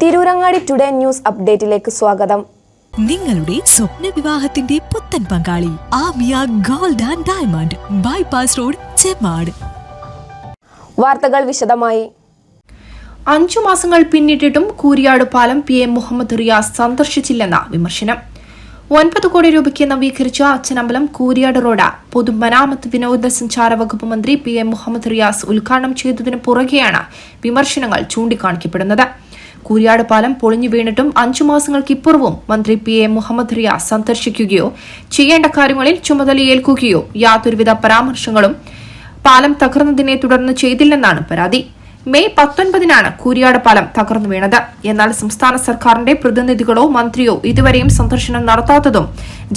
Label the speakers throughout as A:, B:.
A: Tirurangadi today news അപ്ഡേറ്റിലേക്ക് സ്വാഗതം.
B: നിങ്ങളുടെ സ്വപ്ന വിവാഹത്തിന്റെ പുത്തൻ പങ്കാളി Amiya gold and diamond bypass road Chemmad.
A: വാർത്തകൾ വിശദമായി.
C: 5 മാസങ്ങൾ പിന്നിട്ടിട്ടും കൂരിയാട് പാലം PM മുഹമ്മദ് റിയാസ് സന്ദർശിച്ചില്ലെന്ന വിമർശനം. 9 കോടി രൂപയ്ക്ക് നവീകരിച്ച അച്ഛനമ്പലം കൂരിയാട് റോഡ് പൊതുമരാമത്ത് വിനോദസഞ്ചാര വകുപ്പ് മന്ത്രി PM മുഹമ്മദ് റിയാസ് ഉദ്ഘാടനം ചെയ്തതിനു പുറകെയാണ് വിമർശനങ്ങൾ ചൂണ്ടിക്കാണിക്കപ്പെടുന്നത്. കൂരിയാട് പാലം പൊളിഞ്ഞു വീണിട്ടും 5 മാസങ്ങൾക്കിപ്പുറവും മന്ത്രി PM മുഹമ്മദ് റിയാസ് സന്ദർശിക്കുകയോ ചെയ്യേണ്ട കാര്യങ്ങളിൽ ചുമതലയേൽക്കുകയോ യാതൊരുവിധ പരാമർശങ്ങളും പാലം തകർന്നതിനെ തുടർന്ന് ചെയ്തില്ലെന്നാണ് പരാതി. മെയ് 19-നാണ് കൂരിയാട് പാലം തകർന്നു വീണത്. എന്നാൽ സംസ്ഥാന സർക്കാരിന്റെ പ്രതിനിധികളോ മന്ത്രിയോ ഇതുവരെയും സന്ദർശനം നടത്താത്തതും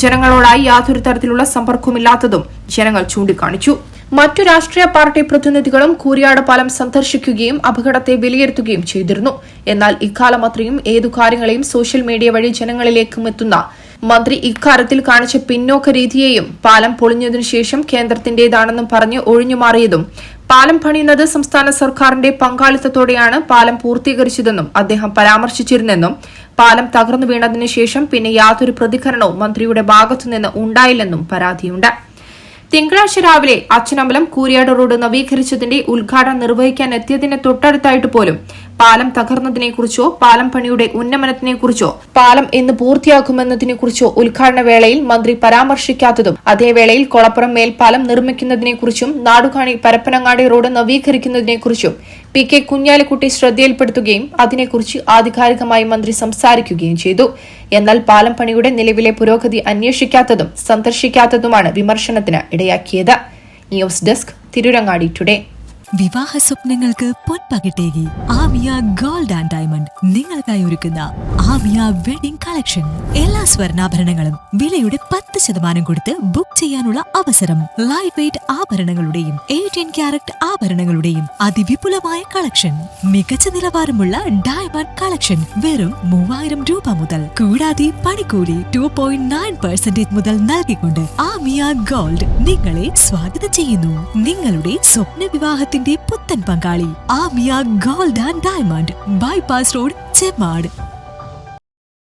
C: ജനങ്ങളോടായി യാതൊരു തരത്തിലുള്ള സമ്പർക്കവുമില്ലാത്തതും ജനങ്ങൾ ചൂണ്ടിക്കാണിച്ചു. മറ്റു രാഷ്ട്രീയ പാർട്ടി പ്രതിനിധികളും കൂരിയാട് പാലം സന്ദർശിക്കുകയും അപകടത്തെ വിലയിരുത്തുകയും ചെയ്തിരുന്നു. എന്നാൽ ഇക്കാലം അത്രയും ഏതു കാര്യങ്ങളെയും സോഷ്യൽ മീഡിയ വഴി ജനങ്ങളിലേക്കും എത്തുന്ന മന്ത്രി ഇക്കാര്യത്തിൽ കാണിച്ച പിന്നോക്ക രീതിയെയും പാലം പൊളിഞ്ഞതിനു ശേഷം കേന്ദ്രത്തിന്റേതാണെന്നും പറഞ്ഞ് ഒഴിഞ്ഞുമാറിയതും പാലം പണിയുന്നത് സംസ്ഥാന സർക്കാരിന്റെ പങ്കാളിത്തത്തോടെയാണ് പാലം പൂർത്തീകരിച്ചതെന്നും അദ്ദേഹം പരാമർശിച്ചിരുന്നെന്നും പാലം തകർന്നു വീണതിനു ശേഷം പിന്നെ യാതൊരു പ്രതികരണവും മന്ത്രിയുടെ ഭാഗത്തുനിന്ന് ഉണ്ടായില്ലെന്നും പരാതിയുണ്ട്. തിങ്കളാഴ്ച രാവിലെ അച്ഛനമ്പലം കൂരിയാട് റോഡ് നവീകരിച്ചതിന്റെ ഉദ്ഘാടനം നിർവഹിക്കാൻ എത്തിയതിന് തൊട്ടടുത്തായിട്ട് പോലും പാലം തകർന്നതിനെക്കുറിച്ചോ പാലം പണിയുടെ ഉന്നമനത്തിനെക്കുറിച്ചോ പാലം എന്ന് പൂർത്തിയാക്കുമെന്നതിനെക്കുറിച്ചോ ഉദ്ഘാടന വേളയിൽ മന്ത്രി പരാമർശിക്കാത്തതും അതേവേളയിൽ കൊളപ്പുറം മേൽപ്പാലം നിർമ്മിക്കുന്നതിനെക്കുറിച്ചും നാടുകാണി പരപ്പനങ്ങാടി റോഡ് നവീകരിക്കുന്നതിനെക്കുറിച്ചും PK കുഞ്ഞാലിക്കുട്ടി ശ്രദ്ധയിൽപ്പെടുത്തുകയും അതിനെക്കുറിച്ച് ആധികാരികമായി മന്ത്രി സംസാരിക്കുകയും ചെയ്തു. എന്നാൽ പാലം പണിയുടെ നിലവിലെ പുരോഗതി അന്വേഷിക്കാത്തതും സന്ദർശിക്കാത്തതുമാണ് വിമർശനത്തിന് ഇടയാക്കിയത്. News desk, Tirurangadi today.
B: വിവാഹ സ്വപ്നങ്ങൾക്ക് പൊൻപകിട്ടേകി ആമിയ ഗോൾഡ് ആൻഡ് ഡയമണ്ട് നിങ്ങൾക്കായി ഒരുക്കുന്ന ആമിയ വെഡിംഗ് കളക്ഷൻ. എല്ലാ സ്വർണ്ണാഭരണങ്ങളും വിലയുടെ 10% കൊടുത്ത് ബുക്ക് ചെയ്യാനുള്ള അവസരം. ലൈറ്റ് വെയ്റ്റ് ആഭരണങ്ങളുടെയും 18 ക്യാരറ്റ് ആഭരണങ്ങളുടെയും അതിവിപുലമായ കളക്ഷൻ. മികച്ച നിലവാരമുള്ള ഡയമണ്ട് കളക്ഷൻ വെറും 3000 രൂപ മുതൽ. കൂടാതെ പണിക്കൂലി 2.9% മുതൽ നൽകിക്കൊണ്ട് ആമിയ ഗോൾഡ് നിങ്ങളെ സ്വാഗതം ചെയ്യുന്നു. നിങ്ങളുടെ സ്വപ്ന വിവാഹത്തിന്റെ പുത്തൻ പങ്കാളി Amiya gold and diamond bypass road Chemmad.